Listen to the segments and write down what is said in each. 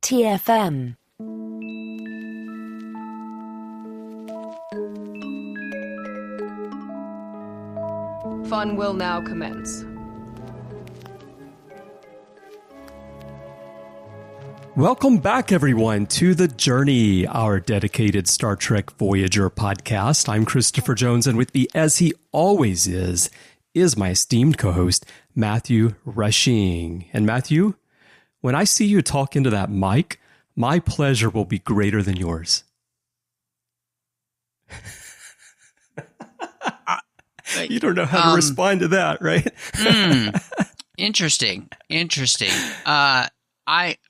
TFM. Fun will now commence. Welcome back, everyone, to The Journey, our dedicated Star Trek Voyager podcast. I'm Christopher Jones, and with me, as he always is my esteemed co-host, Matthew Rushing. And Matthew, when I see you talk into that mic, my pleasure will be greater than yours. You don't know how to respond to that, right? Interesting.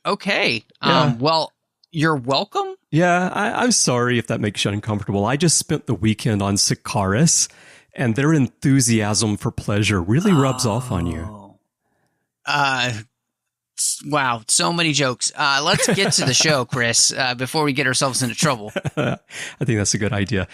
Okay. Yeah. Well, you're welcome. Yeah, I'm sorry if that makes you uncomfortable. I just spent the weekend on Sikarians, and their enthusiasm for pleasure really rubs off on you. Wow, so many jokes. Let's get to the show, Chris, before we get ourselves into trouble. I think that's a good idea.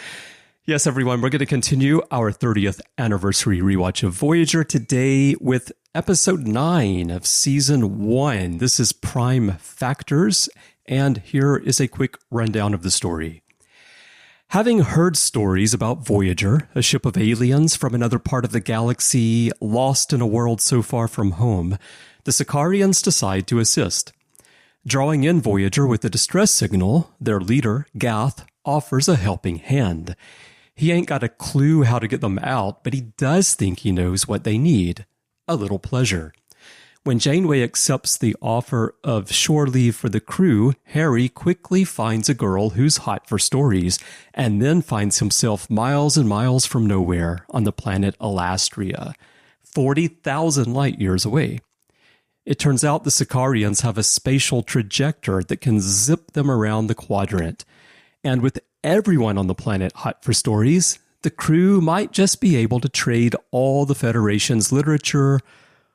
Yes, everyone, we're going to continue our 30th anniversary rewatch of Voyager today with episode 9 of season 1. This is Prime Factors, and here is a quick rundown of the story. Having heard stories about Voyager, a ship of aliens from another part of the galaxy lost in a world so far from home, the Sikarians decide to assist. Drawing in Voyager with a distress signal, their leader, Gath, offers a helping hand. He ain't got a clue how to get them out, but he does think he knows what they need. A little pleasure. When Janeway accepts the offer of shore leave for the crew, Harry quickly finds a girl who's hot for stories, and then finds himself miles and miles from nowhere on the planet Alastria, 40,000 light years away. It turns out the Sikarians have a spatial trajector that can zip them around the quadrant. And with everyone on the planet hot for stories, the crew might just be able to trade all the Federation's literature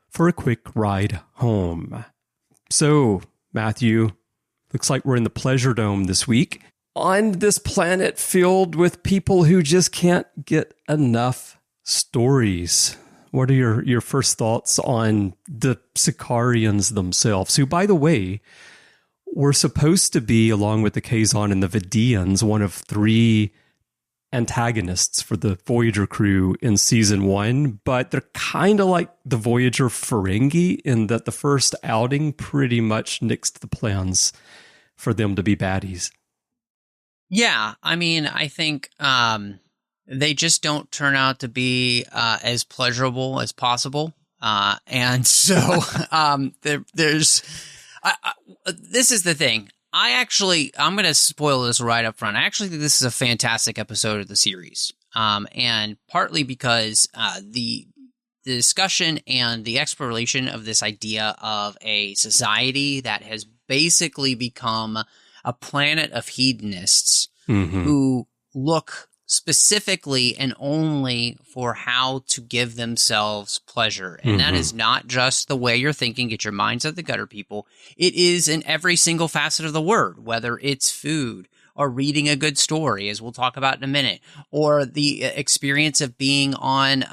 for a quick ride home. So, Matthew, looks like we're in the Pleasure Dome this week, on this planet filled with people who just can't get enough stories. What are your first thoughts on the Sikarians themselves, who, by the way, were supposed to be, along with the Kazon and the Vidians, one of 3 antagonists for the Voyager crew in season 1, but they're kind of like the Voyager Ferengi in that the first outing pretty much nixed the plans for them to be baddies. Yeah, I mean, I think they just don't turn out to be as pleasurable as possible. And so there's... this is the thing. I'm going to spoil this right up front. I actually think this is a fantastic episode of the series. And partly because the discussion and the exploration of this idea of a society that has basically become a planet of hedonists who look specifically and only for how to give themselves pleasure. And that is not just the way you're thinking, get your minds out the gutter, people. It is in every single facet of the word, whether it's food or reading a good story, as we'll talk about in a minute, or the experience of being on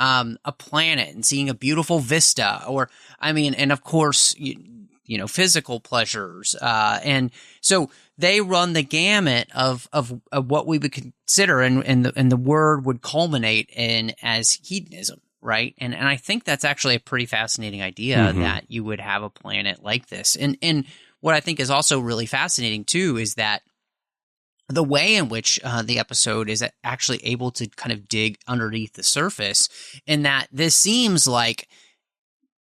a planet and seeing a beautiful vista, or, I mean, and of course, you know, physical pleasures. And so they run the gamut of what we would consider, and the word would culminate in as hedonism, right? And I think that's actually a pretty fascinating idea that you would have a planet like this. And what I think is also really fascinating too is that the way in which the episode is actually able to kind of dig underneath the surface, in that this seems like,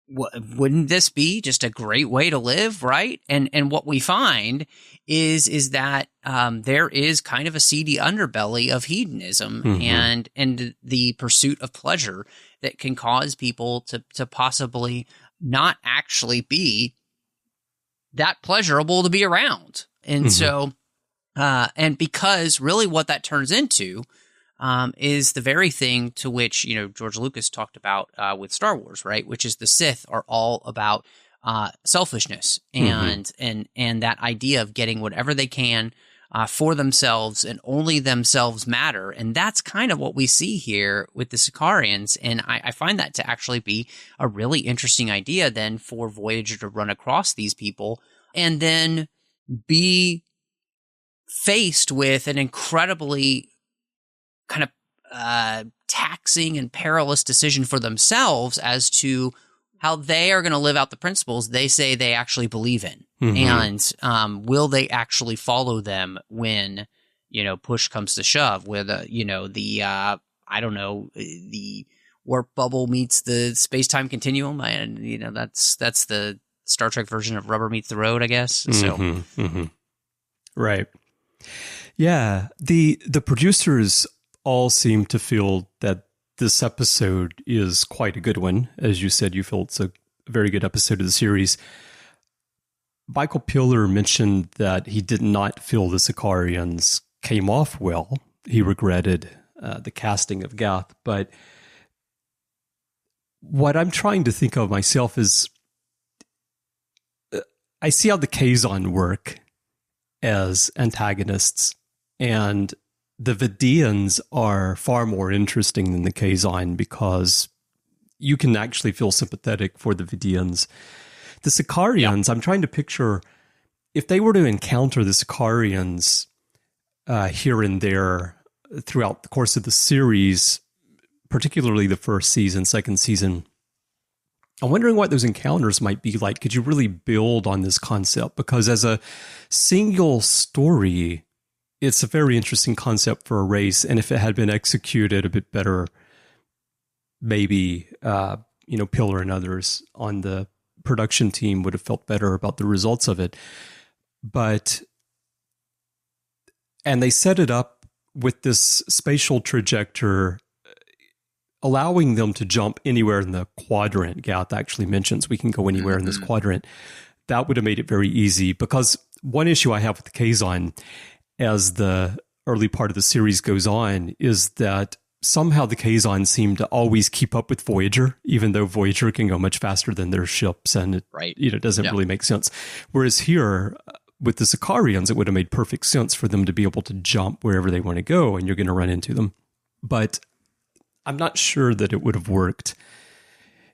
wouldn't this be just a great way to live, right? And what we find is that there is kind of a seedy underbelly of hedonism and the pursuit of pleasure that can cause people to possibly not actually be that pleasurable to be around. And so, and because really what that turns into is the very thing to which, you know, George Lucas talked about with Star Wars, right? Which is the Sith are all about selfishness and that idea of getting whatever they can for themselves, and only themselves matter. And that's kind of what we see here with the Sikarians. And I find that to actually be a really interesting idea then for Voyager to run across these people and then be faced with an incredibly kind of taxing and perilous decision for themselves as to how they are going to live out the principles they say they actually believe in. Mm-hmm. And will they actually follow them when, push comes to shove, where the warp bubble meets the space-time continuum. And, that's the Star Trek version of rubber meets the road, I guess. So, Right. Yeah. The producers all seem to feel that this episode is quite a good one. As you said, you feel it's a very good episode of the series. Michael Piller mentioned that he did not feel the Sikarians came off well. He regretted the casting of Gath. But what I'm trying to think of myself is I see how the Kazon work as antagonists, and the Vidians are far more interesting than the Kazon because you can actually feel sympathetic for the Vidians. The Sikarians, I'm trying to picture if they were to encounter the Sikarians here and there throughout the course of the series, particularly the first season, second season, I'm wondering what those encounters might be like. Could you really build on this concept? Because as a single story, it's a very interesting concept for a race. And if it had been executed a bit better, maybe, Piller and others on the production team would have felt better about the results of it. And they set it up with this spatial trajector, allowing them to jump anywhere in the quadrant. Gath actually mentions we can go anywhere in this quadrant. That would have made it very easy, because one issue I have with the Kazon as the early part of the series goes on is that somehow the Kazon seem to always keep up with Voyager, even though Voyager can go much faster than their ships, and it doesn't really make sense. Whereas here, with the Sikarians, it would have made perfect sense for them to be able to jump wherever they want to go, and you're going to run into them. But I'm not sure that it would have worked.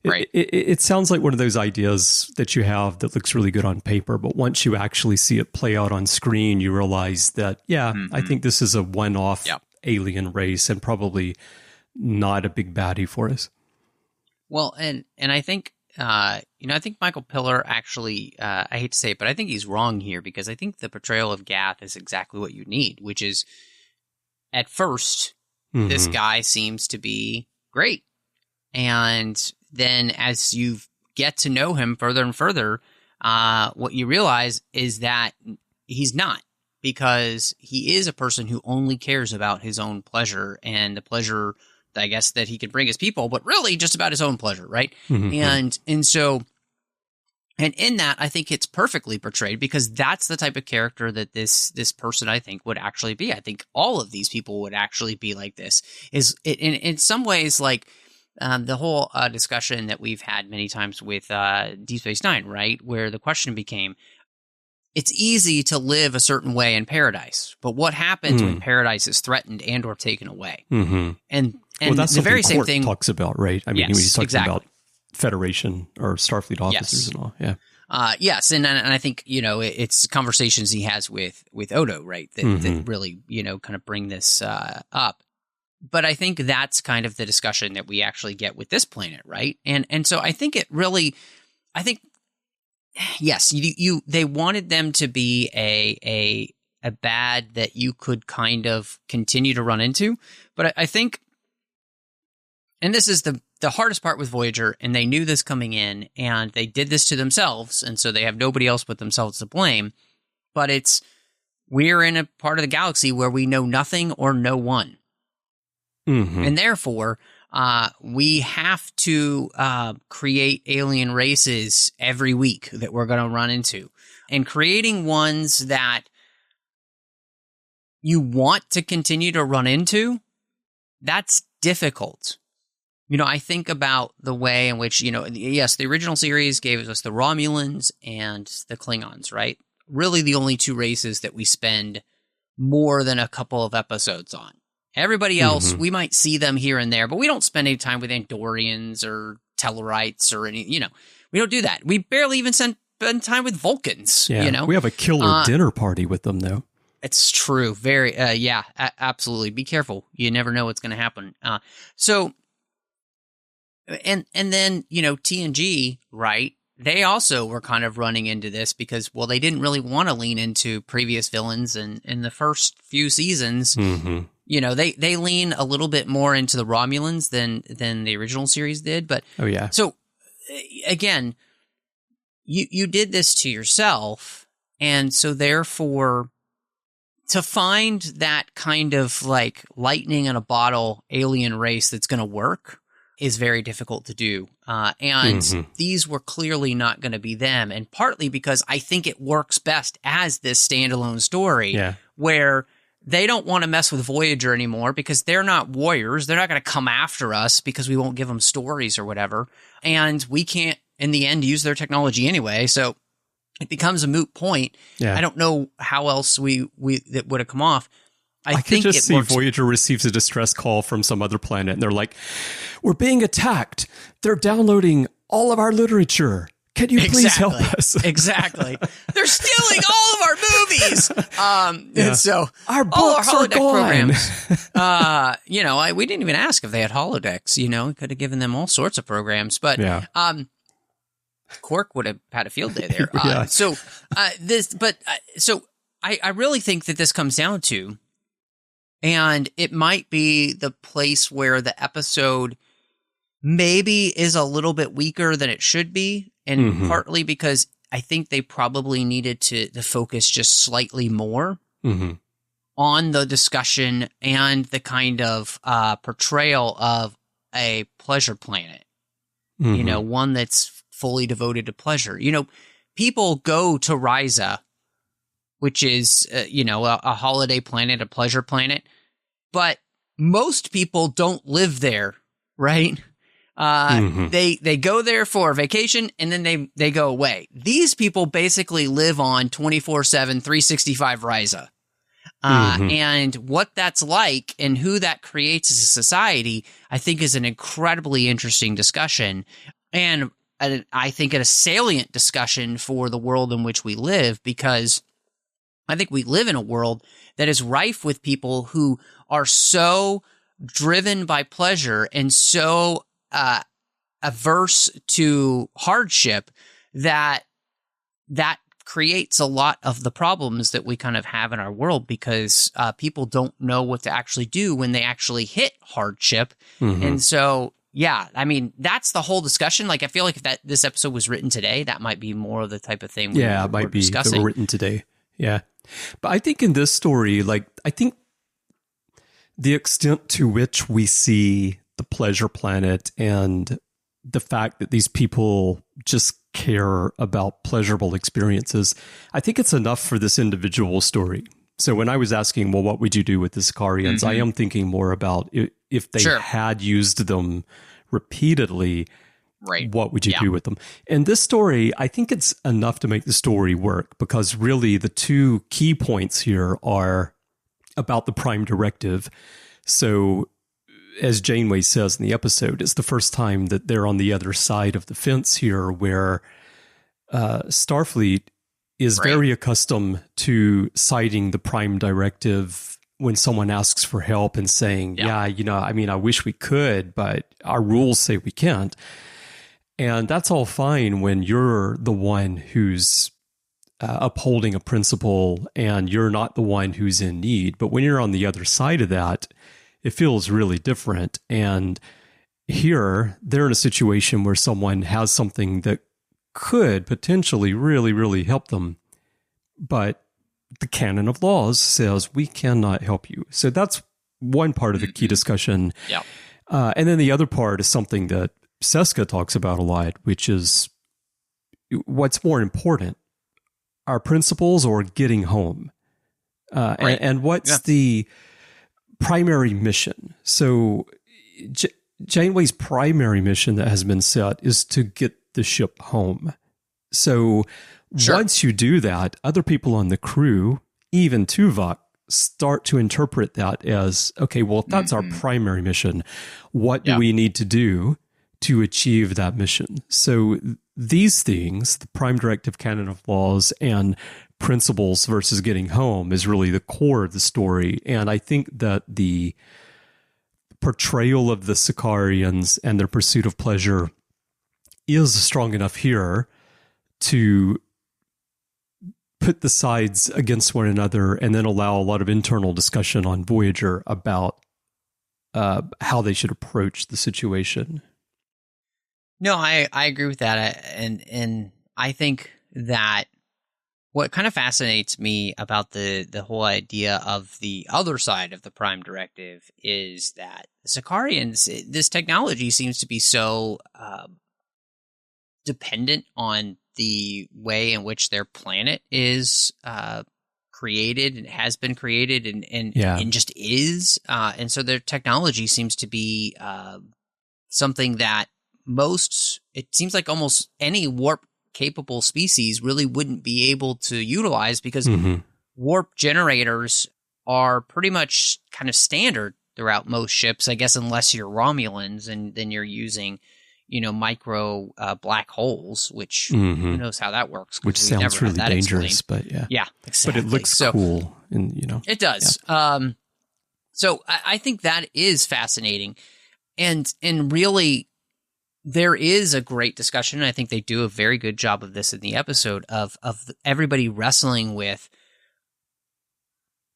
Right. It sounds like one of those ideas that you have that looks really good on paper, but once you actually see it play out on screen, you realize that, I think this is a one-off alien race and probably not a big baddie for us. Well, and I think, I think Michael Piller actually, I hate to say it, but I think he's wrong here, because I think the portrayal of Gath is exactly what you need, which is, at first, this guy seems to be great. And then as you get to know him further and further, what you realize is that he's not, because he is a person who only cares about his own pleasure and the pleasure, I guess, that he can bring his people, but really just about his own pleasure, right? And in that, I think it's perfectly portrayed, because that's the type of character that this person, I think, would actually be. I think all of these people would actually be like this. Is in some ways like the whole discussion that we've had many times with Deep Space Nine, right? Where the question became, it's easy to live a certain way in paradise, but what happens when paradise is threatened and or taken away? And that's the very same Quark thing talks about, right? I mean, yes, when he's talking exactly. about Federation or Starfleet officers and all. Yeah. Yes. And I think, it's conversations he has with Odo, right? That really, kind of bring this up. But I think that's kind of the discussion that we actually get with this planet, right? And so I think it really, yes, they wanted them to be a bad that you could kind of continue to run into. But I think, and this is the hardest part with Voyager, and they knew this coming in, and they did this to themselves, and so they have nobody else but themselves to blame. But we're in a part of the galaxy where we know nothing or no one. And therefore, we have to create alien races every week that we're going to run into. And creating ones that you want to continue to run into, that's difficult. I think about the way in which, yes, the original series gave us the Romulans and the Klingons, right? Really the only two races that we spend more than a couple of episodes on. Everybody else, we might see them here and there, but we don't spend any time with Andorians or Tellarites or any, we don't do that. We barely even spend time with Vulcans. Yeah, You know, we have a killer dinner party with them, though. it's true. Very, absolutely. Be careful. You never know what's going to happen. And then, TNG, right? They also were kind of running into this because, well, they didn't really want to lean into previous villains. And in the first few seasons, they lean a little bit more into the Romulans than the original series did. But oh yeah. So again, you did this to yourself. And so therefore, to find that kind of like lightning in a bottle alien race that's going to work is very difficult to do. And these were clearly not going to be them. And partly because I think it works best as this standalone story where they don't want to mess with Voyager anymore because they're not warriors. They're not going to come after us because we won't give them stories or whatever. And we can't, in the end, use their technology anyway. So it becomes a moot point. Yeah. I don't know how else that would have come off. I think could just see Voyager receives a distress call from some other planet, and they're like, "We're being attacked. They're downloading all of our literature. Can you please help us?" Exactly. They're stealing all of our movies. And so our books all our are gone. Programs. We didn't even ask if they had holodecks. We could have given them all sorts of programs, but Quark would have had a field day there. So I really think that this comes down to. And it might be the place where the episode maybe is a little bit weaker than it should be. And partly because I think they probably needed to focus just slightly more on the discussion and the kind of portrayal of a pleasure planet. One that's fully devoted to pleasure. People go to Risa, which is, a holiday planet, a pleasure planet. But most people don't live there, right? They go there for vacation and then they go away. These people basically live on 24/7, 365 Risa. And what that's like and who that creates as a society, I think is an incredibly interesting discussion. And I think a salient discussion for the world in which we live, because I think we live in a world that is rife with people who are so driven by pleasure and so averse to hardship that creates a lot of the problems that we kind of have in our world, because people don't know what to actually do when they actually hit hardship. And so, that's the whole discussion. Like, I feel like if this episode was written today, that might be more of the type of thing it might be discussing. If it were written today. Yeah. But I think in this story, I think the extent to which we see the pleasure planet and the fact that these people just care about pleasurable experiences, I think it's enough for this individual story. So when I was asking, well, what would you do with the Sikarians? I am thinking more about if they had used them repeatedly, what would you do with them? And this story, I think it's enough to make the story work, because really the two key points here are about the Prime Directive. So as Janeway says in the episode, it's the first time that they're on the other side of the fence here, where Starfleet is very accustomed to citing the Prime Directive when someone asks for help and saying, I wish we could, but our rules say we can't. And that's all fine when you're the one who's upholding a principle and you're not the one who's in need. But when you're on the other side of that, it feels really different. And here, they're in a situation where someone has something that could potentially really, really help them. But the canon of laws says we cannot help you. So that's one part of the key discussion. And then the other part is something that Seska talks about a lot, which is what's more important, our principles or getting home? And what's the primary mission? So Janeway's primary mission that has been set is to get the ship home. So once you do that, other people on the crew, even Tuvok, start to interpret that as, okay, well, if that's our primary mission, what do we need to do to achieve that mission? So these things, the prime directive canon of laws and principles versus getting home, is really the core of the story. And I think that the portrayal of the Sikarians and their pursuit of pleasure is strong enough here to put the sides against one another and then allow a lot of internal discussion on Voyager about how they should approach the situation. No, I agree with that. And I think that what kind of fascinates me about the whole idea of the other side of the Prime Directive is that the Sikarians, this technology seems to be so dependent on the way in which their planet is created and has been created and just is. And so their technology seems to be something that it seems like almost any warp capable species really wouldn't be able to utilize, because warp generators are pretty much kind of standard throughout most ships, I guess, unless you're Romulans, and then you're using, micro black holes, which who knows how that works. Which sounds really dangerous, but yeah. Yeah, exactly. But it looks cool. And, It does. Yeah. So I think that is fascinating. And really, there is a great discussion, and I think they do a very good job of this in the episode, of everybody wrestling with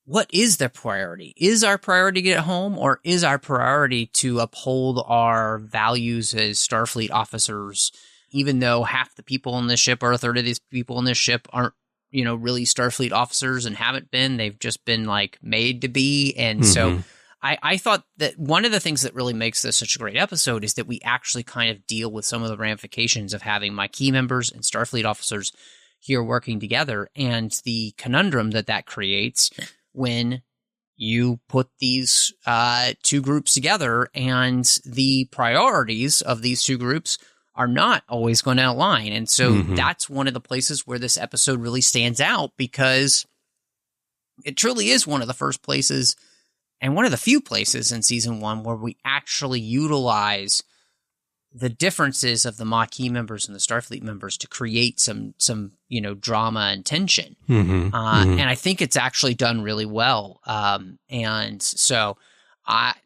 what is their priority? Is our priority to get home, or is our priority to uphold our values as Starfleet officers, even though half the people in this ship, or a third of these people in this ship, aren't, really Starfleet officers and haven't been. They've just been like made to be. And so I thought that one of the things that really makes this such a great episode is that we actually kind of deal with some of the ramifications of having Maquis members and Starfleet officers here working together, and the conundrum that creates when you put these two groups together and the priorities of these two groups are not always going to align. And so that's one of the places where this episode really stands out, because it truly is one of the first places and one of the few places in season 1 where we actually utilize the differences of the Maquis members and the Starfleet members to create some drama and tension. And I think it's actually done really well. And so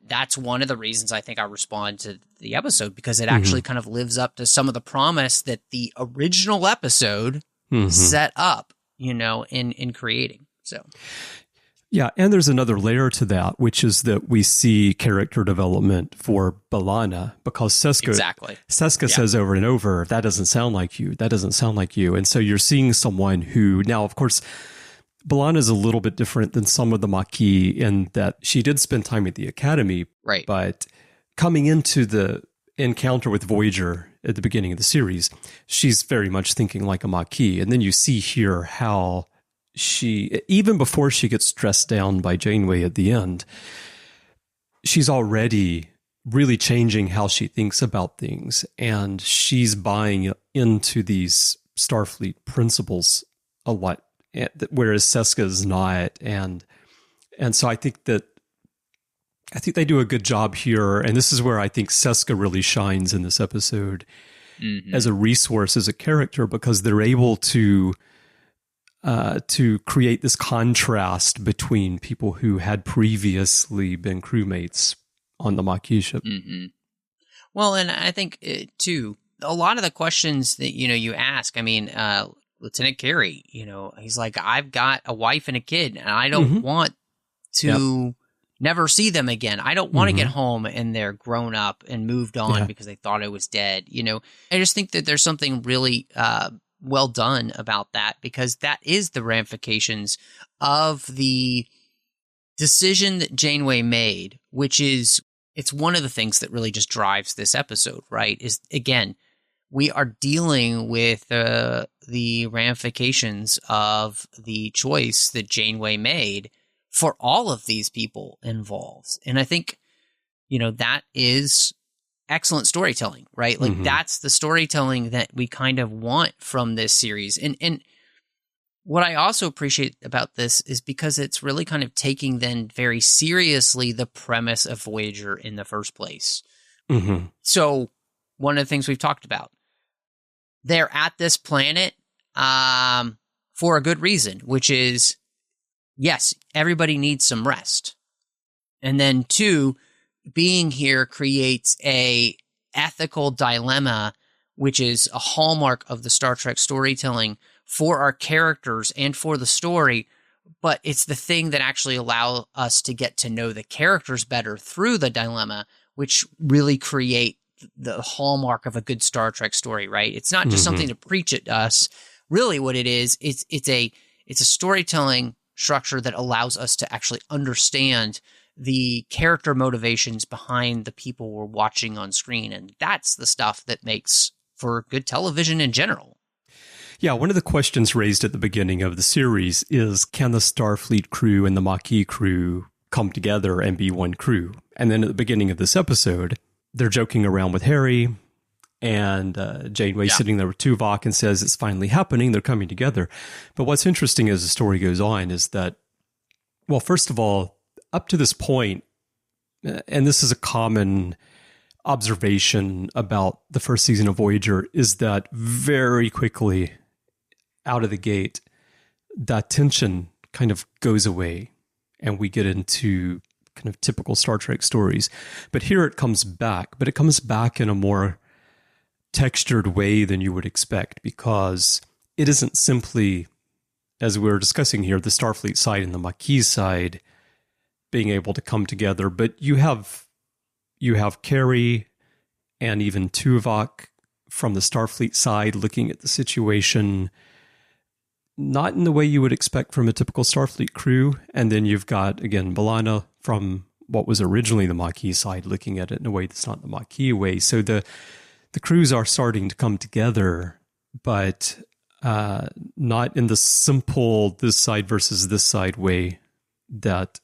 that's one of the reasons I think I respond to the episode, because it actually kind of lives up to some of the promise that the original episode set up, in creating. So. Yeah, and there's another layer to that, which is that we see character development for B'Elanna, because Seska says over and over, that doesn't sound like you, that doesn't sound like you. And so you're seeing someone who, now, of course, B'Elanna is a little bit different than some of the Maquis in that she did spend time at the Academy, right? But coming into the encounter with Voyager at the beginning of the series, she's very much thinking like a Maquis. And then you see here how she, even before she gets stressed down by Janeway at the end, she's already really changing how she thinks about things, and she's buying into these Starfleet principles a lot, whereas Seska's not. And so I think they do a good job here, and this is where I think Seska really shines in this episode as a resource, as a character, because they're able to create this contrast between people who had previously been crewmates on the Maquis ship. Well, and I think, too, a lot of the questions that, you ask, I mean, Lieutenant Carey, he's like, I've got a wife and a kid, and I don't want to never see them again. I don't want to get home and they're grown up and moved on because they thought I was dead. I just think that there's something really well done about that, because that is the ramifications of the decision that Janeway made, which is, it's one of the things that really just drives this episode, right? Is, again, we are dealing with the ramifications of the choice that Janeway made for all of these people involved. And I think, that is excellent storytelling, right? Like that's the storytelling that we kind of want from this series. And what I also appreciate about this is because it's really kind of taking then very seriously the premise of Voyager in the first place. So one of the things we've talked about, they're at this planet for a good reason, which is, yes, everybody needs some rest. And then 2, being here creates a ethical dilemma, which is a hallmark of the Star Trek storytelling for our characters and for the story, but it's the thing that actually allows us to get to know the characters better through the dilemma, which really create the hallmark of a good Star Trek story, right? It's not just something to preach at us. Really what it is, it's a storytelling structure that allows us to actually understand the character motivations behind the people we're watching on screen. And that's the stuff that makes for good television in general. Yeah, one of the questions raised at the beginning of the series is, can the Starfleet crew and the Maquis crew come together and be one crew? And then at the beginning of this episode, they're joking around with Harry, and Janeway sitting there with Tuvok and says, it's finally happening, they're coming together. But what's interesting as the story goes on is that, well, first of all, up to this point, and this is a common observation about the first season of Voyager, is that very quickly out of the gate, that tension kind of goes away and we get into kind of typical Star Trek stories. But here it comes back, but it comes back in a more textured way than you would expect, because it isn't simply, as we were discussing here, the Starfleet side and the Maquis side being able to come together, but you have Carrie and even Tuvok from the Starfleet side looking at the situation not in the way you would expect from a typical Starfleet crew. And then you've got, again, B'Elanna from what was originally the Maquis side looking at it in a way that's not the Maquis way. So the crews are starting to come together, but not in the simple this side versus this side way that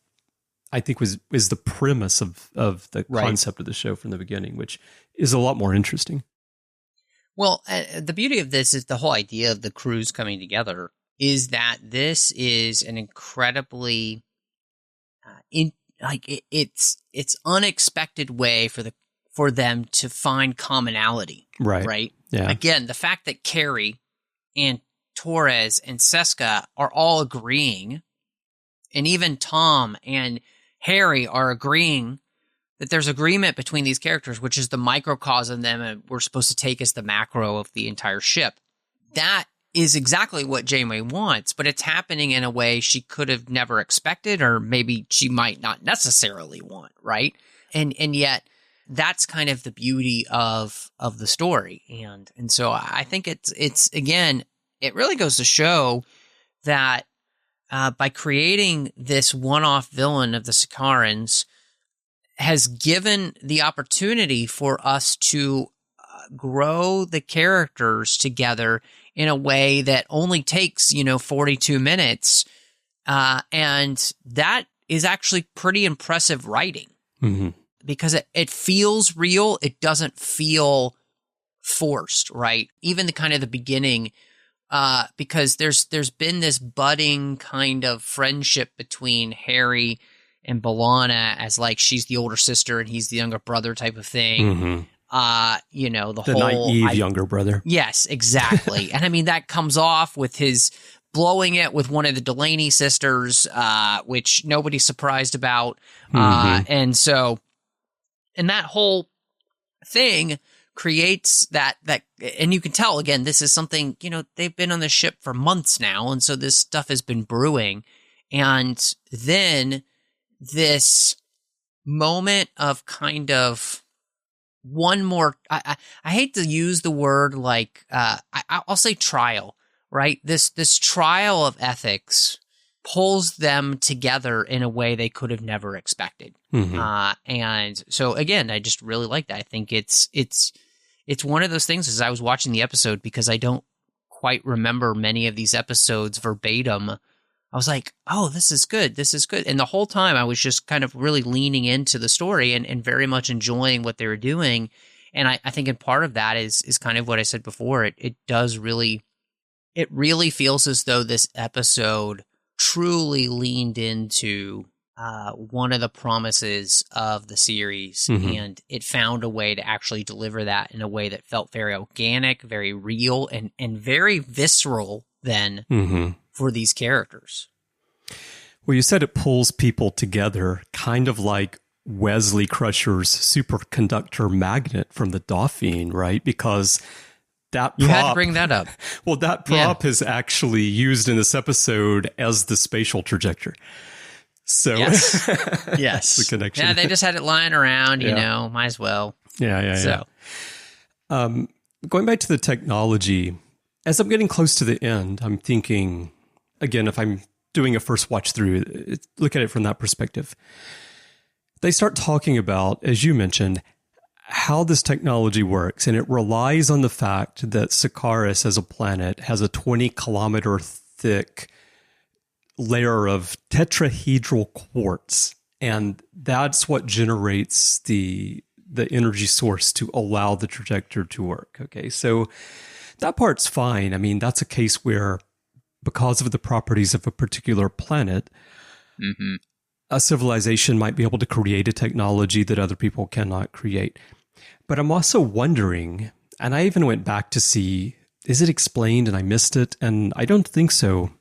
I think is the premise of the concept of the show from the beginning, which is a lot more interesting. Well, the beauty of this is the whole idea of the crews coming together is that this is an incredibly it's unexpected way for them to find commonality. Right. Yeah. Again, the fact that Carrie and Torres and Seska are all agreeing, and even Tom and Harry are agreeing that there's agreement between these characters, which is the microcosm them and we're supposed to take as the macro of the entire ship. That is exactly what Janeway wants, but it's happening in a way she could have never expected, or maybe she might not necessarily want, right? And yet that's kind of the beauty of the story. And so I think it's again, it really goes to show that by creating this one-off villain of the Sikarians has given the opportunity for us to grow the characters together in a way that only takes, 42 minutes. And that is actually pretty impressive writing because it feels real. It doesn't feel forced, right? Even the beginning, because there's been this budding kind of friendship between Harry and B'Elanna as like she's the older sister and he's the younger brother type of thing. The whole naive younger brother. Yes, exactly. And I mean, that comes off with his blowing it with one of the Delaney sisters, which nobody's surprised about. And that whole thing creates that, and you can tell, again, this is something, they've been on the ship for months now. And so this stuff has been brewing. And then this moment of kind of one more, I hate to use the word like, I'll say trial, right? This trial of ethics pulls them together in a way they could have never expected. And so again, I just really like that. I think it's one of those things as I was watching the episode, because I don't quite remember many of these episodes verbatim. I was like, oh, this is good. This is good. And the whole time I was just kind of really leaning into the story and very much enjoying what they were doing. And I think in part of that is kind of what I said before. It really feels as though this episode truly leaned into one of the promises of the series, and it found a way to actually deliver that in a way that felt very organic, very real, and very visceral then for these characters. Well, you said it pulls people together, kind of like Wesley Crusher's superconductor magnet from the Dauphine, right? Because that prop, you had to bring that up. Well, that prop is actually used in this episode as the spatial trajector. So yes, the connection. Yeah, they just had it lying around. You know, might as well. Yeah. Going back to the technology, as I'm getting close to the end, I'm thinking again, if I'm doing a first watch through, look at it from that perspective. They start talking about, as you mentioned, how this technology works, and it relies on the fact that Sikaris as a planet has a 20-kilometer thick layer of tetrahedral quartz, and that's what generates the energy source to allow the trajector to work. Okay, so that part's fine. I mean, that's a case where, because of the properties of a particular planet, a civilization might be able to create a technology that other people cannot create. But I'm also wondering, and I even went back to see, is it explained and I missed it? And I don't think so.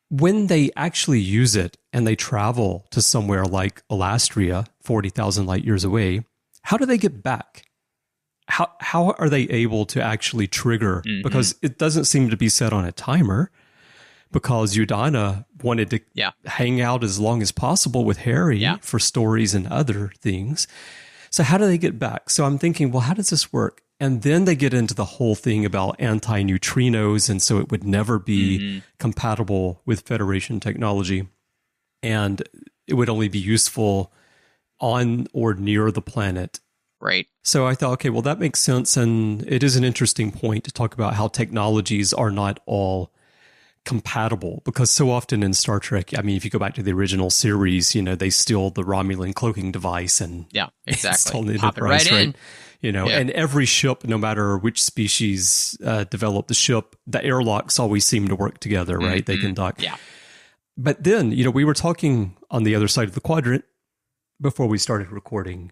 When they actually use it and they travel to somewhere like Alastria, 40,000 light years away, how do they get back? How are they able to actually trigger? Because it doesn't seem to be set on a timer, because Udana wanted to hang out as long as possible with Harry for stories and other things. So how do they get back? So I'm thinking, well, how does this work? And then they get into the whole thing about anti-neutrinos, and so it would never be compatible with Federation technology, and it would only be useful on or near the planet. Right. So I thought, okay, well, that makes sense, and it is an interesting point to talk about how technologies are not all compatible, because so often in Star Trek, I mean, if you go back to the original series, you know, they steal the Romulan cloaking device and install the Pop Enterprise, it right in. You know, and every ship, no matter which species developed the ship, the airlocks always seem to work together, right? They can dock. Yeah. But then, you know, we were talking on the other side of the quadrant before we started recording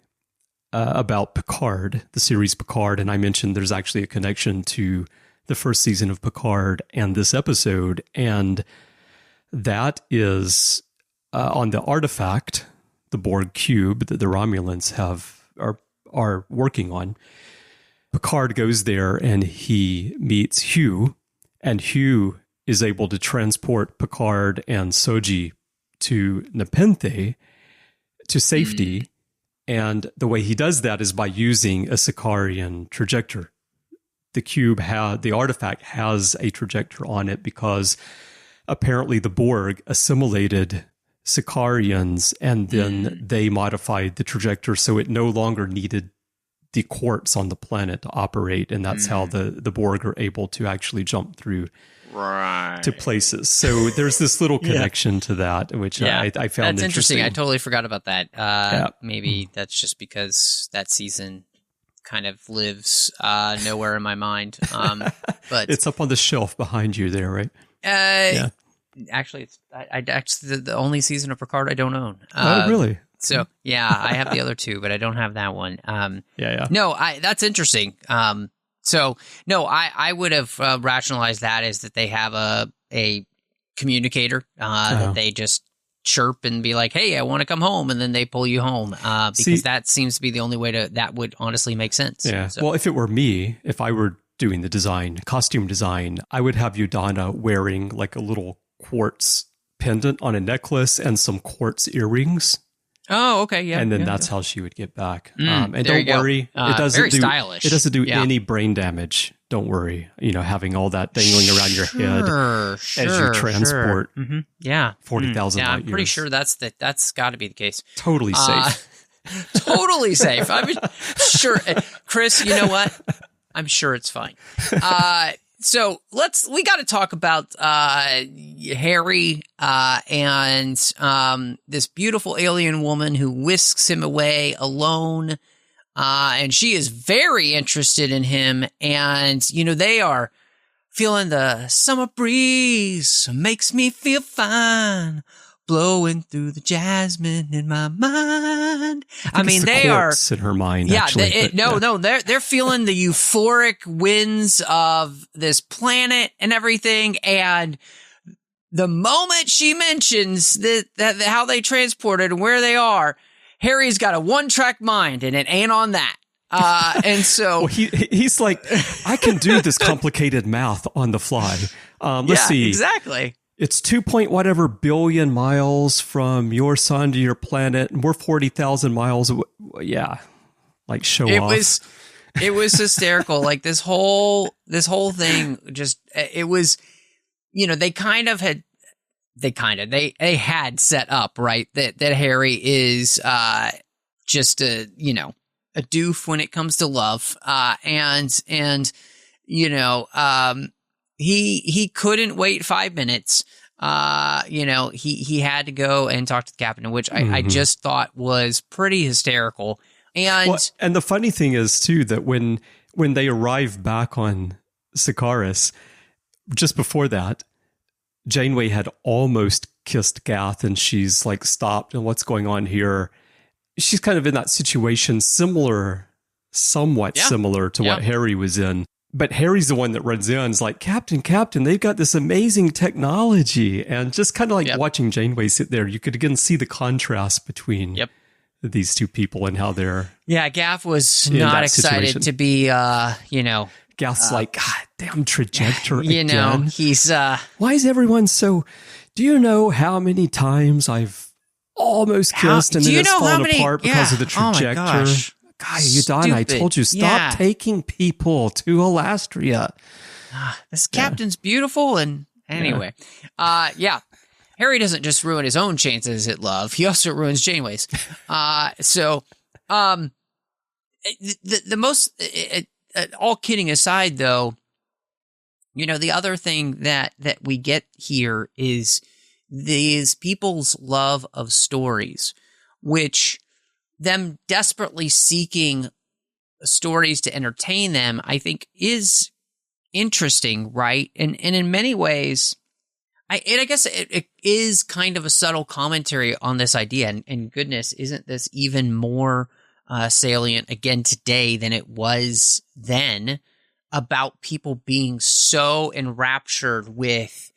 about Picard, the series Picard, and I mentioned there's actually a connection to the first season of Picard and this episode, and that is on the artifact, the Borg cube that the Romulans are working on. Picard goes there and he meets Hugh, and Hugh is able to transport Picard and Soji to Nepenthe to safety, and the way he does that is by using a Sikarian trajector. The cube the artifact has a trajector on it because apparently the Borg assimilated Sikarians, and then they modified the trajector so it no longer needed the quartz on the planet to operate, and that's how the Borg are able to actually jump through to places. So there's this little connection to that, which I found that's interesting. I totally forgot about that. Maybe that's just because that season kind of lives nowhere in my mind. But it's up on the shelf behind you there, right? Actually, it's actually the only season of Picard I don't own. Oh, really? So I have the other two, but I don't have that one. No, that's interesting. I would have rationalized that as that they have a communicator that they just chirp and be like, hey, I want to come home, and then they pull you home because that seems to be the only way that would honestly make sense. Yeah. So. Well, if it were me, if I were doing the costume design, I would have Udana wearing like a little quartz pendant on a necklace and some quartz earrings. Oh, okay, yeah. And then that's how she would get back. And don't worry, it doesn't very stylish. It doesn't do any brain damage. Don't worry. You know, having all that dangling around your head as you transport 40,000 light years. I'm pretty sure that's got to be the case. Totally safe. Totally safe. I mean, sure, Chris. You know what? I'm sure it's fine. So we got to talk about Harry and this beautiful alien woman who whisks him away alone. And she is very interested in him. And, you know, they are feeling the summer breeze makes me feel fine. blowing through the jasmine in my mind. I mean, it's the they are quartz in her mind. Yeah, actually, they're feeling the euphoric winds of this planet and everything. And the moment she mentions that how they transported and where they are, Harry's got a one-track mind, and it ain't on that. And so well, he's like, I can do this complicated math on the fly. Let's see. Exactly. It's 2 billion miles from your sun to your planet, and we're 40,000 miles away. Yeah, like show off. It was hysterical. Like this whole thing, just it was. They had set up right that Harry is just a doof when it comes to love, he couldn't wait 5 minutes. He had to go and talk to the captain, which I just thought was pretty hysterical. And the funny thing is too that when they arrive back on Sikaris, just before that, Janeway had almost kissed Gath, and she's like, stopped, and what's going on here? She's kind of in that situation somewhat similar to what Harry was in. But Harry's the one that runs in and is like, Captain, they've got this amazing technology. And just kind of like watching Janeway sit there, you could again see the contrast between these two people and how they're... Yeah, Gath was not excited to be, Gath's like, God damn trajector again. He's... Why is everyone so... Do you know how many times I've almost kissed and then it's fallen apart because of the trajector? Oh my gosh. God, you done? I told you, stop taking people to Alastria. This captain's beautiful, and anyway. Harry doesn't just ruin his own chances at love, he also ruins Janeway's. The most... all kidding aside, though, the other thing that we get here is these people's love of stories, which them desperately seeking stories to entertain them, I think is interesting, right? And in many ways, I guess it is kind of a subtle commentary on this idea. And goodness, isn't this even more salient again today than it was then, about people being so enraptured with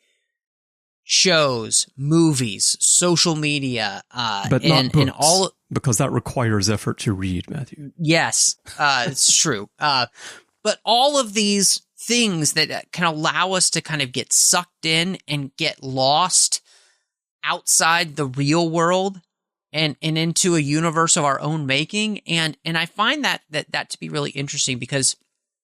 shows, movies, social media, but not books, and all, because that requires effort to read, Matthew. Yes, it's true. But all of these things that can allow us to kind of get sucked in and get lost outside the real world and into a universe of our own making. And I find that to be really interesting, because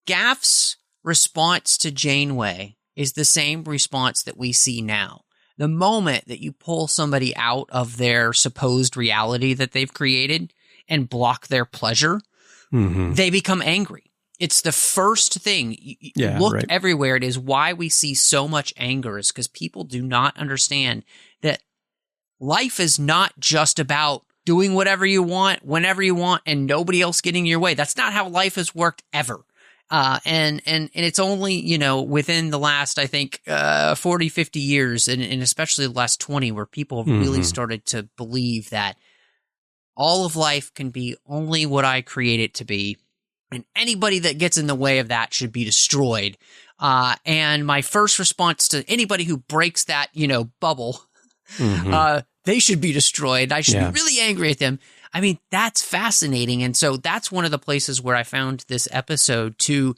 Gath's response to Janeway is the same response that we see now. The moment that you pull somebody out of their supposed reality that they've created and block their pleasure, they become angry. It's the first thing. Look everywhere. It is why we see so much anger, is because people do not understand that life is not just about doing whatever you want, whenever you want, and nobody else getting in your way. That's not how life has worked ever. And it's only, within the last, I think, 40, 50 years, and especially the last 20, where people have really started to believe that all of life can be only what I create it to be, and anybody that gets in the way of that should be destroyed. And my first response to anybody who breaks that, bubble, they should be destroyed. I should be really angry at them. I mean, that's fascinating. And so that's one of the places where I found this episode to...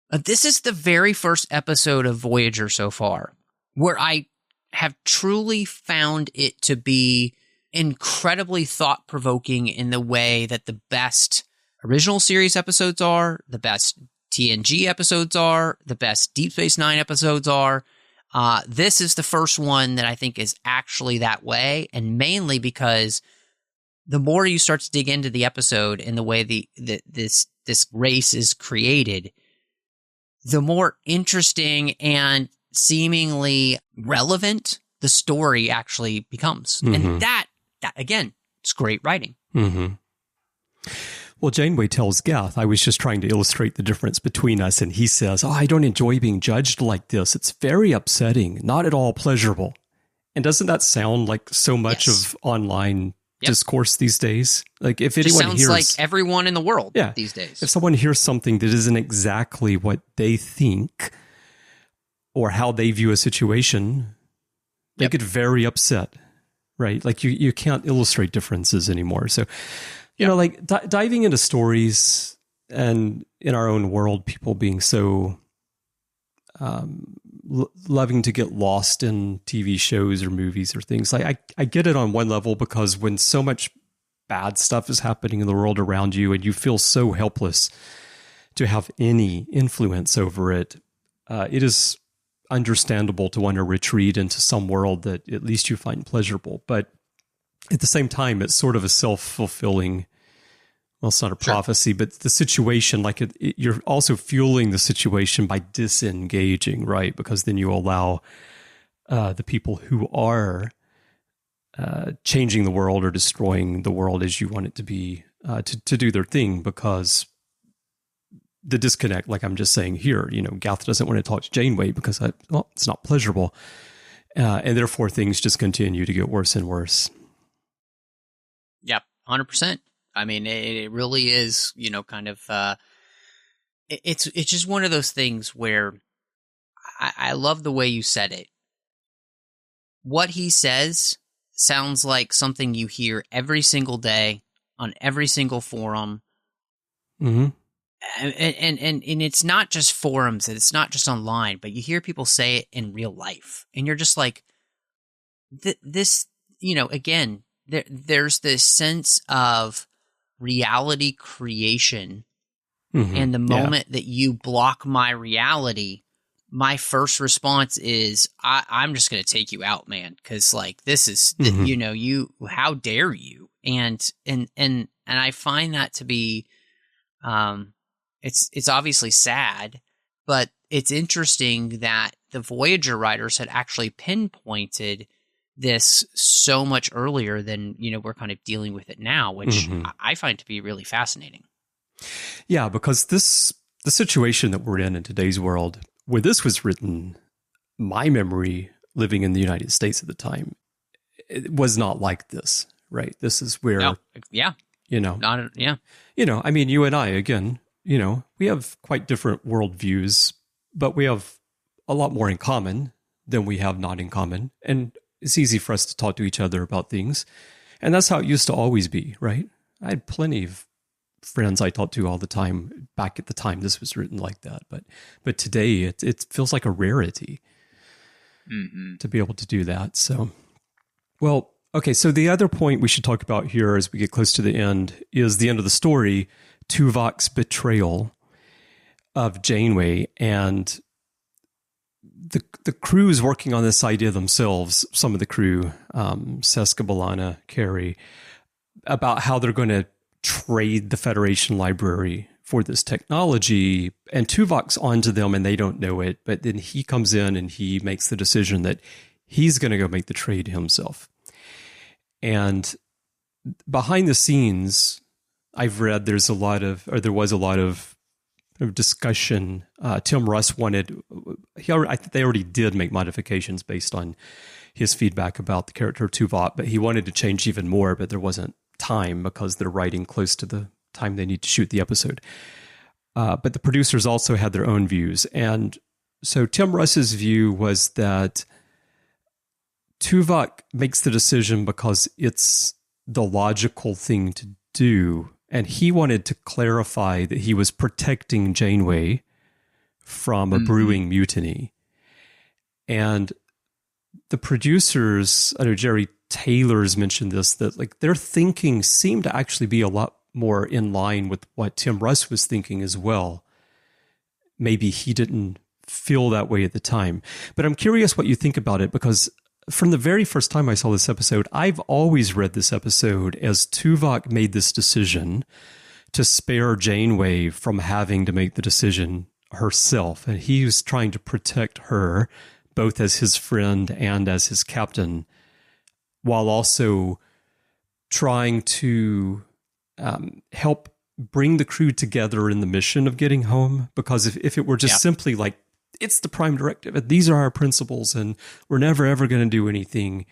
this is the very first episode of Voyager so far where I have truly found it to be incredibly thought-provoking in the way that the best original series episodes are, the best TNG episodes are, the best Deep Space Nine episodes are. This is the first one that I think is actually that way, and mainly because the more you start to dig into the episode and the way this race is created, the more interesting and seemingly relevant the story actually becomes. And that again, it's great writing. Well, Janeway tells Gath, I was just trying to illustrate the difference between us, and he says, I don't enjoy being judged like this. It's very upsetting, not at all pleasurable. And doesn't that sound like so much Yes. of online discourse these days? Like if anyone sounds hears, like everyone in the world these days. If someone hears something that isn't exactly what they think or how they view a situation, they get very upset, right? Like you can't illustrate differences anymore. So, you know, like diving into stories and in our own world, people being so loving to get lost in TV shows or movies or things. Like I get it on one level, because when so much bad stuff is happening in the world around you and you feel so helpless to have any influence over it, it is understandable to want to retreat into some world that at least you find pleasurable. But at the same time, it's sort of a self-fulfilling, well, it's not a prophecy, but the situation, like you're also fueling the situation by disengaging, right? Because then you allow the people who are changing the world or destroying the world as you want it to be to do their thing, because the disconnect, like I'm just saying here, you know, Gath doesn't want to talk to Janeway because it's not pleasurable. And therefore things just continue to get worse and worse. Yep, 100%. I mean, it really is, you know, kind of, it's just one of those things where I love the way you said it. What he says sounds like something you hear every single day on every single forum. Mm-hmm. And it's not just forums, and it's not just online, but you hear people say it in real life, and you're just like, this, you know, again, there's this sense of reality creation, and the moment that you block my reality, my first response is I'm just going to take you out, man, because like this is you know, how dare you, and I find that to be it's obviously sad, but it's interesting that the Voyager writers had actually pinpointed this so much earlier than, you know, we're kind of dealing with it now, which I find to be really fascinating. Yeah, because the situation that we're in today's world, when this was written, my memory living in the United States at the time, it was not like this, right? This is where, you know, you know, I mean, you and I, again, you know, we have quite different worldviews, but we have a lot more in common than we have not in common. And it's easy for us to talk to each other about things. And that's how it used to always be, right? I had plenty of friends I talked to all the time back at the time this was written like that. But today it feels like a rarity to be able to do that. So, well, okay. So the other point we should talk about here as we get close to the end is the end of the story, Tuvok's betrayal of Janeway, and the crew is working on this idea themselves. Some of the crew, Seska, B'Elanna, Carrie, about how they're going to trade the Federation library for this technology, and Tuvok's onto them and they don't know it, but then he comes in and he makes the decision that he's going to go make the trade himself. And behind the scenes, I've read there was a lot of discussion. Tim Russ wanted, I think they already did make modifications based on his feedback about the character of Tuvok, but he wanted to change even more, but there wasn't time because they're writing close to the time they need to shoot the episode. But the producers also had their own views. And so Tim Russ's view was that Tuvok makes the decision because it's the logical thing to do. And he wanted to clarify that he was protecting Janeway from a brewing mutiny. And the producers, I know Jerry Taylor's mentioned this, that like their thinking seemed to actually be a lot more in line with what Tim Russ was thinking as well. Maybe he didn't feel that way at the time. But I'm curious what you think about it, because from the very first time I saw this episode, I've always read this episode as Tuvok made this decision to spare Janeway from having to make the decision herself. And he was trying to protect her, both as his friend and as his captain, while also trying to help bring the crew together in the mission of getting home. Because if it were just simply like it's the prime directive, and these are our principles, and we're never, ever going to do anything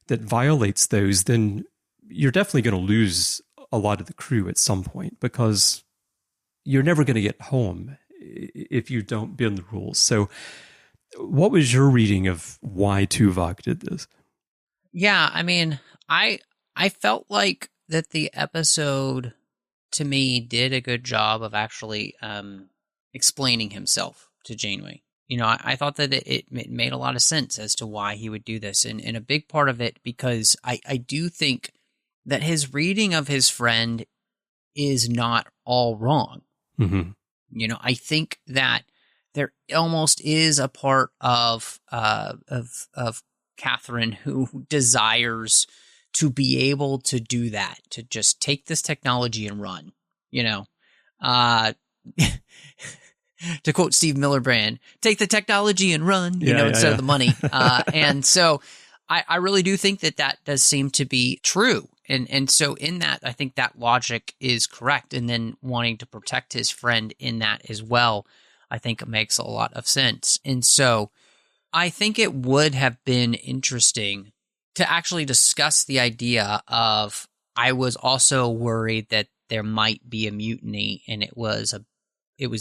that violates those, then you're definitely going to lose a lot of the crew at some point, because you're never going to get home if you don't bend the rules. So what was your reading of why Tuvok did this? Yeah, I mean, I felt like that the episode, to me, did a good job of actually explaining himself to Janeway. You know, I thought that it made a lot of sense as to why he would do this. And a big part of it, because I do think that his reading of his friend is not all wrong. Mm-hmm. You know, I think that there almost is a part of Catherine who desires to be able to do that, to just take this technology and run, you know. To quote Steve Miller-Brand, take the technology and run, instead of the money. And so I really do think that does seem to be true. And so in that, I think that logic is correct. And then wanting to protect his friend in that as well, I think it makes a lot of sense. And so I think it would have been interesting to actually discuss the idea of, I was also worried that there might be a mutiny, and it was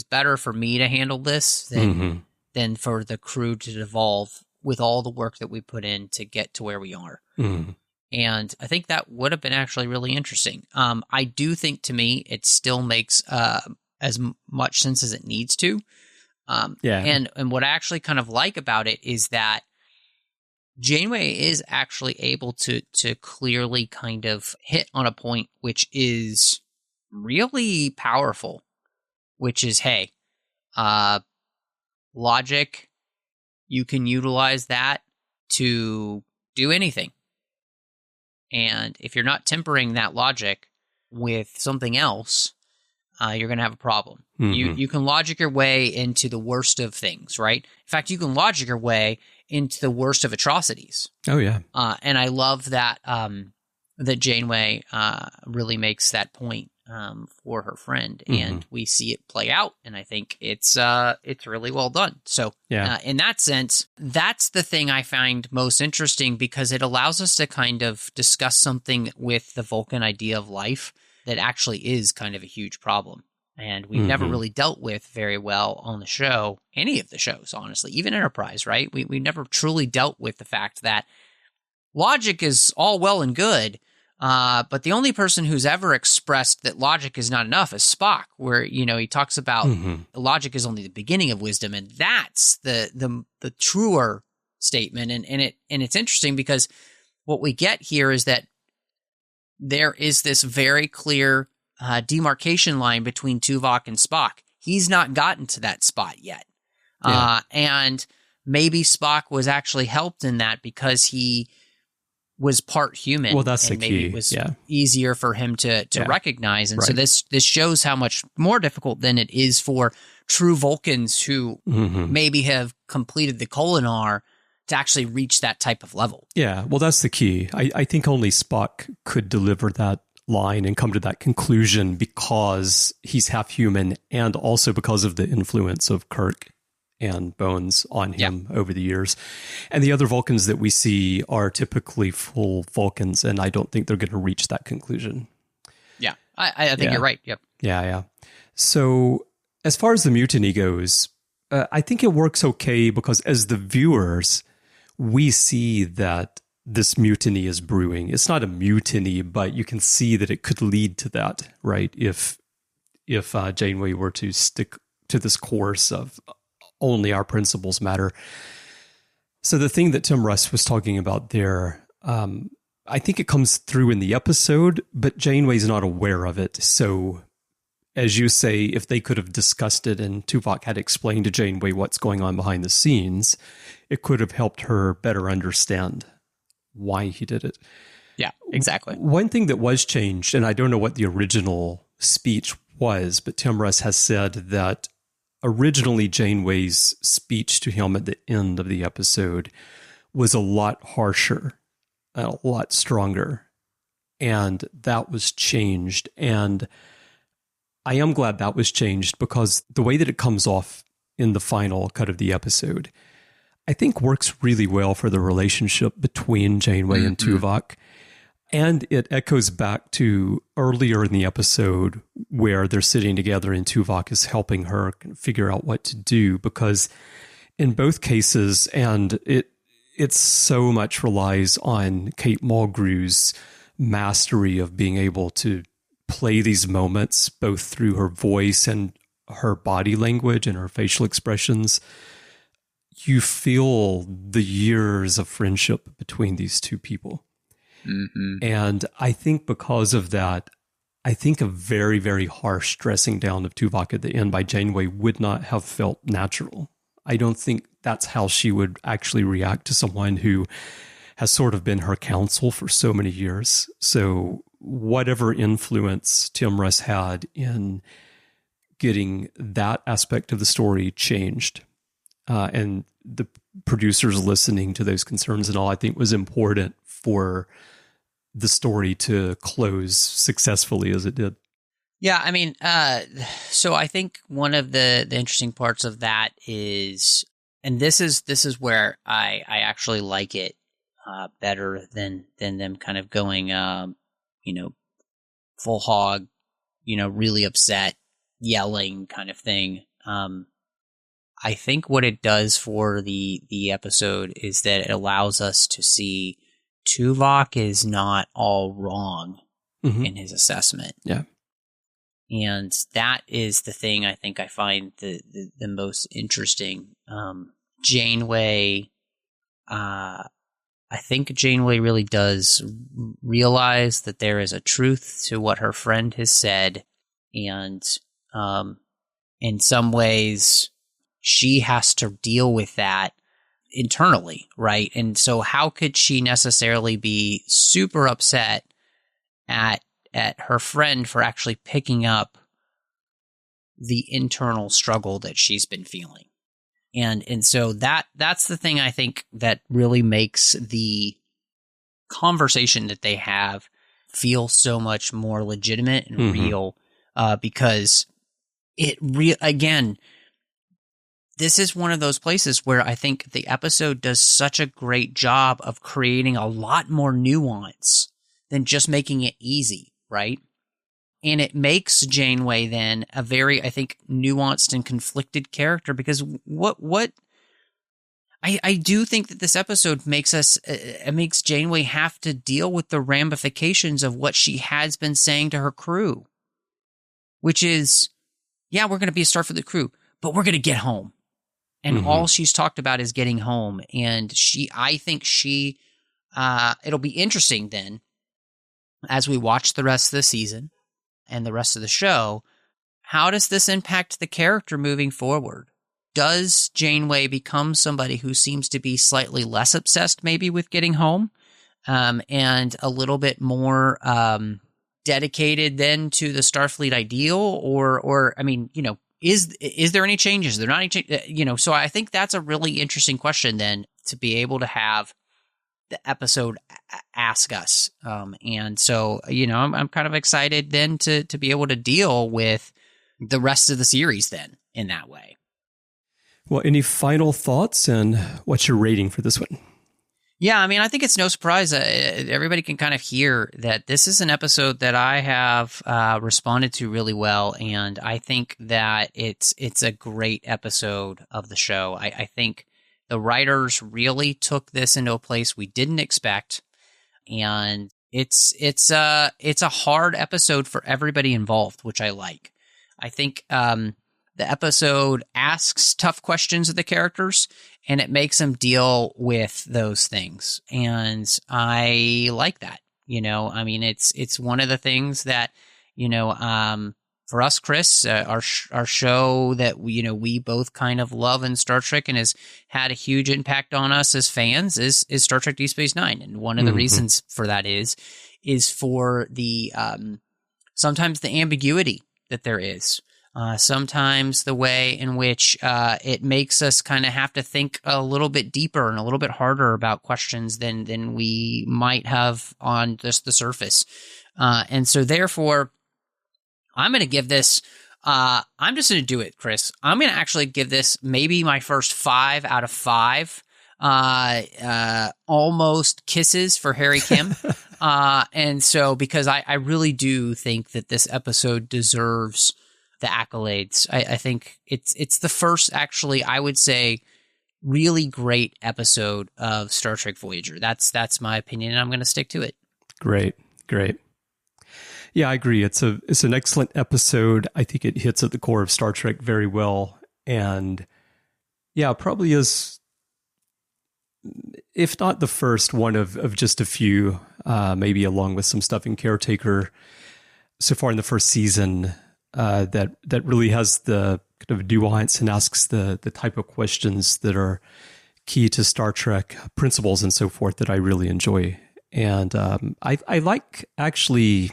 better for me to handle this than for the crew to devolve with all the work that we put in to get to where we are. Mm-hmm. And I think that would have been actually really interesting. I do think, to me, it still makes as much sense as it needs to. And what I actually kind of like about it is that Janeway is actually able to clearly kind of hit on a point which is really powerful, which is, hey, logic, you can utilize that to do anything. And if you're not tempering that logic with something else, you're going to have a problem. Mm-hmm. You can logic your way into the worst of things, right? In fact, you can logic your way into the worst of atrocities. Oh, yeah. And I love that that Janeway really makes that point for her friend, and we see it play out, and I think it's really well done. So in that sense, that's the thing I find most interesting, because it allows us to kind of discuss something with the Vulcan idea of life that actually is kind of a huge problem, and we've never really dealt with very well on the show, any of the shows, honestly, even Enterprise, right? We never truly dealt with the fact that logic is all well and good, but the only person who's ever expressed that logic is not enough is Spock, where, he talks about logic is only the beginning of wisdom, and that's the truer statement. And it's interesting, because what we get here is that there is this very clear demarcation line between Tuvok and Spock. He's not gotten to that spot yet. And maybe Spock was actually helped in that because he was part human. Well, that's and the maybe key. It was easier for him to recognize. And so this shows how much more difficult than it is for true Vulcans who maybe have completed the Kolinar to actually reach that type of level. Yeah, well, that's the key. I think only Spock could deliver that line and come to that conclusion, because he's half human, and also because of the influence of Kirk and Bones on him over the years. And the other Vulcans that we see are typically full Vulcans, and I don't think they're going to reach that conclusion. Yeah, I think you're right. Yep. Yeah. So as far as the mutiny goes, I think it works okay, because as the viewers, we see that this mutiny is brewing. It's not a mutiny, but you can see that it could lead to that, right? If Janeway were to stick to this course of only our principles matter. So the thing that Tim Russ was talking about there, I think it comes through in the episode, but Janeway's not aware of it. So as you say, if they could have discussed it and Tuvok had explained to Janeway what's going on behind the scenes, it could have helped her better understand why he did it. Yeah, exactly. One thing that was changed, and I don't know what the original speech was, but Tim Russ has said that originally Janeway's speech to him at the end of the episode was a lot harsher and a lot stronger. And that was changed. And I am glad that was changed, because the way that it comes off in the final cut of the episode, I think works really well for the relationship between Janeway and Tuvok. And it echoes back to earlier in the episode where they're sitting together and Tuvok is helping her figure out what to do, because in both cases, and it so much relies on Kate Mulgrew's mastery of being able to play these moments both through her voice and her body language and her facial expressions. You feel the years of friendship between these two people. Mm-hmm. And I think because of that, I think a very, very harsh dressing down of Tuvok at the end by Janeway would not have felt natural. I don't think that's how she would actually react to someone who has sort of been her counsel for so many years. So whatever influence Tim Russ had in getting that aspect of the story changed, and the producers listening to those concerns and all, I think was important for the story to close successfully as it did. Yeah, I mean, so I think one of the interesting parts of that is, and this is where I actually like it better than them kind of going, full hog, really upset, yelling kind of thing. I think what it does for the episode is that it allows us to see Tuvok is not all wrong in his assessment. Yeah. And that is the thing I think I find the most interesting. Janeway, I think Janeway really does realize that there is a truth to what her friend has said. And in some ways, she has to deal with that internally, right? And so how could she necessarily be super upset at her friend for actually picking up the internal struggle that she's been feeling? And so that's the thing I think that really makes the conversation that they have feel so much more legitimate and real, because again, this is one of those places where I think the episode does such a great job of creating a lot more nuance than just making it easy, right? And it makes Janeway then a very, I think, nuanced and conflicted character, because I do think that this episode makes Janeway have to deal with the ramifications of what she has been saying to her crew, which is, yeah, we're going to be a Starfleet crew, but we're going to get home. And all she's talked about is getting home. And I think it'll be interesting then, as we watch the rest of the season and the rest of the show, how does this impact the character moving forward? Does Janeway become somebody who seems to be slightly less obsessed maybe with getting home, and a little bit more dedicated then to the Starfleet ideal? Or I mean, is there any changes? Is there not any change? So I think that's a really interesting question then to be able to have the episode ask us. And so, I'm kind of excited then to be able to deal with the rest of the series then in that way. Well, any final thoughts, and what's your rating for this one? Yeah, I mean, I think it's no surprise. Everybody can kind of hear that this is an episode that I have responded to really well, and I think that it's a great episode of the show. I think the writers really took this into a place we didn't expect, and it's a hard episode for everybody involved, which I like. I think the episode asks tough questions of the characters, and it makes them deal with those things. And I like that, I mean, it's one of the things that, for us, Chris, our show that we both kind of love in Star Trek and has had a huge impact on us as fans is Star Trek Deep Space Nine. And one of the reasons for that is for the, sometimes the ambiguity that there is. Sometimes the way in which it makes us kind of have to think a little bit deeper and a little bit harder about questions than we might have on just the surface. And so therefore, I'm going to give this I'm just going to do it, Chris. I'm going to actually give this maybe my first 5 out of 5. Almost kisses for Harry Kim. And so, because I really do think that this episode deserves the accolades. I think it's the first, actually, I would say, really great episode of Star Trek Voyager. That's my opinion, and I'm going to stick to it. Great. Yeah, I agree. It's an excellent episode. I think it hits at the core of Star Trek very well. And yeah, probably is, if not the first, one of just a few, maybe along with some stuff in Caretaker so far in the first season, that really has the kind of nuance and asks the type of questions that are key to Star Trek principles and so forth that I really enjoy. And I like, actually,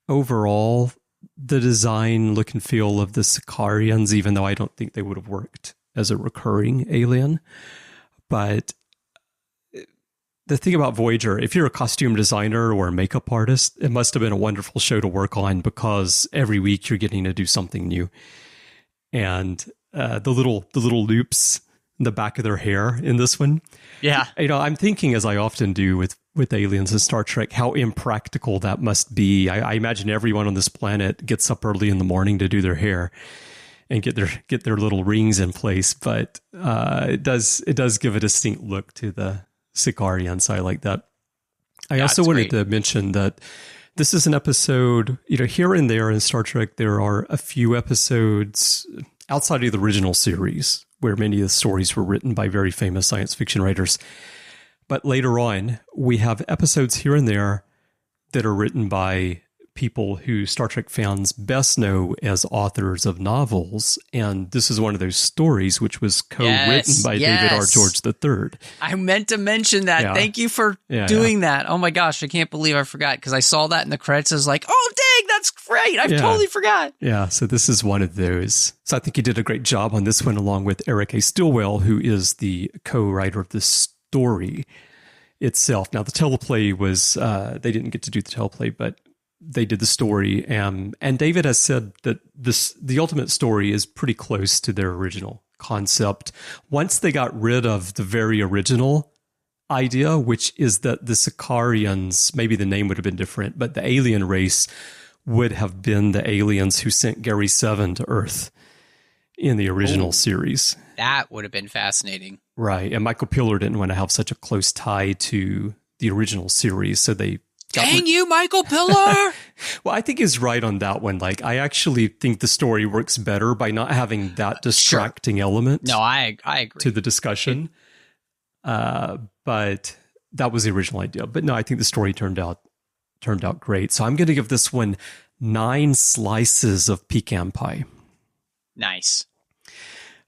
overall, the design, look and feel of the Sikarians, even though I don't think they would have worked as a recurring alien. But the thing about Voyager, if you're a costume designer or a makeup artist, it must have been a wonderful show to work on, because every week you're getting to do something new. And the little loops in the back of their hair in this one. Yeah. I'm thinking, as I often do with aliens in Star Trek, how impractical that must be. I imagine everyone on this planet gets up early in the morning to do their hair and get their little rings in place. But it does give a distinct look to the Sikarians. So I like that. I also wanted to mention that this is an episode, here and there in Star Trek, there are a few episodes outside of the original series where many of the stories were written by very famous science fiction writers. But later on, we have episodes here and there that are written by people who Star Trek fans best know as authors of novels. And this is one of those stories which was co-written by David R. George III. I meant to mention that. Yeah. Thank you for doing that. Oh my gosh, I can't believe I forgot, because I saw that in the credits. I was like, oh, dang, that's great. I totally forgot. Yeah, so this is one of those. So I think he did a great job on this one, along with Eric A. Stilwell, who is the co-writer of this story itself. Now, the teleplay was, they didn't get to do the teleplay, but they did the story. And David has said that the ultimate story is pretty close to their original concept. Once they got rid of the very original idea, which is that the Sikarians, maybe the name would have been different, but the alien race would have been the aliens who sent Gary 7 to Earth in the original series. That would have been fascinating. Right. And Michael Piller didn't want to have such a close tie to the original series, so they... Dang you, Michael Piller! Well, I think he's right on that one. Like, I actually think the story works better by not having that distracting element. No, I agree. To the discussion. But that was the original idea. But no, I think the story turned out great. So I'm going to give this one 9 slices of pecan pie. Nice.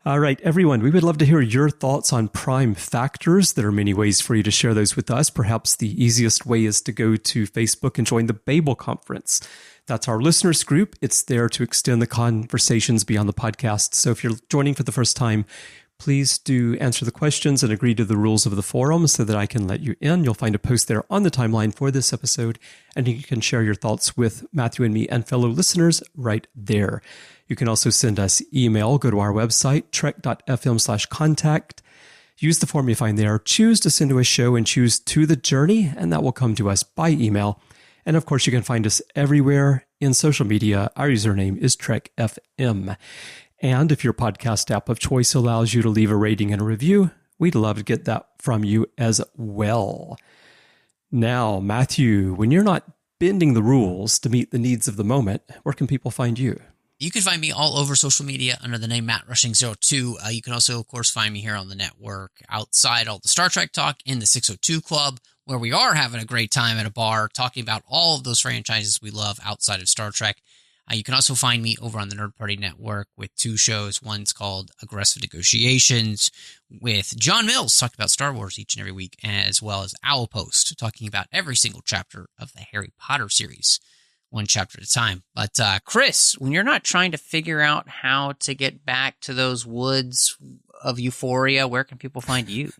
All right, everyone, we would love to hear your thoughts on prime factors. There are many ways for you to share those with us. Perhaps the easiest way is to go to Facebook and join the Babel Conference. That's our listeners group. It's there to extend the conversations beyond the podcast. So if you're joining for the first time, please do answer the questions and agree to the rules of the forum so that I can let you in. You'll find a post there on the timeline for this episode, and you can share your thoughts with Matthew and me and fellow listeners right there. You can also send us email. Go to our website, trek.fm/contact. Use the form you find there. Choose to send to a show and choose To the Journey, and that will come to us by email. And of course, you can find us everywhere in social media. Our username is TrekFM. And if your podcast app of choice allows you to leave a rating and a review, we'd love to get that from you as well. Now, Matthew, when you're not bending the rules to meet the needs of the moment, where can people find you? You can find me all over social media under the name MattRushing02. You can also, of course, find me here on the network outside all the Star Trek talk in the 602 Club, where we are having a great time at a bar talking about all of those franchises we love outside of Star Trek. You can also find me over on the Nerd Party Network with 2 shows. One's called Aggressive Negotiations with John Mills, talking about Star Wars each and every week, as well as Owl Post, talking about every single chapter of the Harry Potter series, one chapter at a time. But Chris, when you're not trying to figure out how to get back to those woods of Euphoria, where can people find you?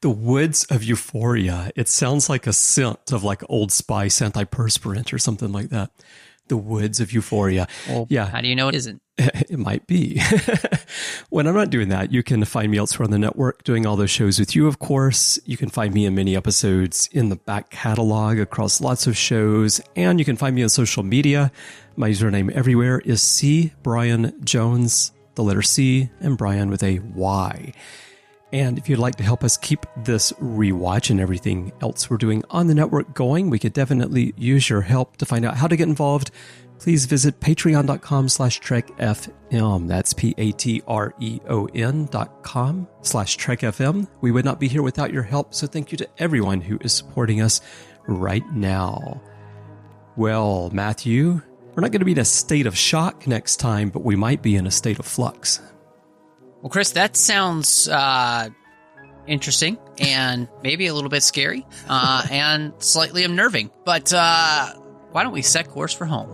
The woods of Euphoria. It sounds like a scent of like Old Spice antiperspirant or something like that. the woods of euphoria. Well, yeah. How do you know it isn't? It might be. When I'm not doing that, you can find me elsewhere on the network doing all those shows with you, of course. You can find me in many episodes in the back catalog across lots of shows, and you can find me on social media. My username everywhere is C. Brian Jones, the letter C, and Brian with a Y. And if you'd like to help us keep this rewatch and everything else we're doing on the network going, we could definitely use your help. To find out how to get involved, please visit patreon.com/trekfm. That's patreon.com/trekfm. We would not be here without your help, so thank you to everyone who is supporting us right now. Well, Matthew, we're not going to be in a state of shock next time, but we might be in a state of flux. Well, Chris, that sounds interesting and maybe a little bit scary and slightly unnerving. But why don't we set course for home?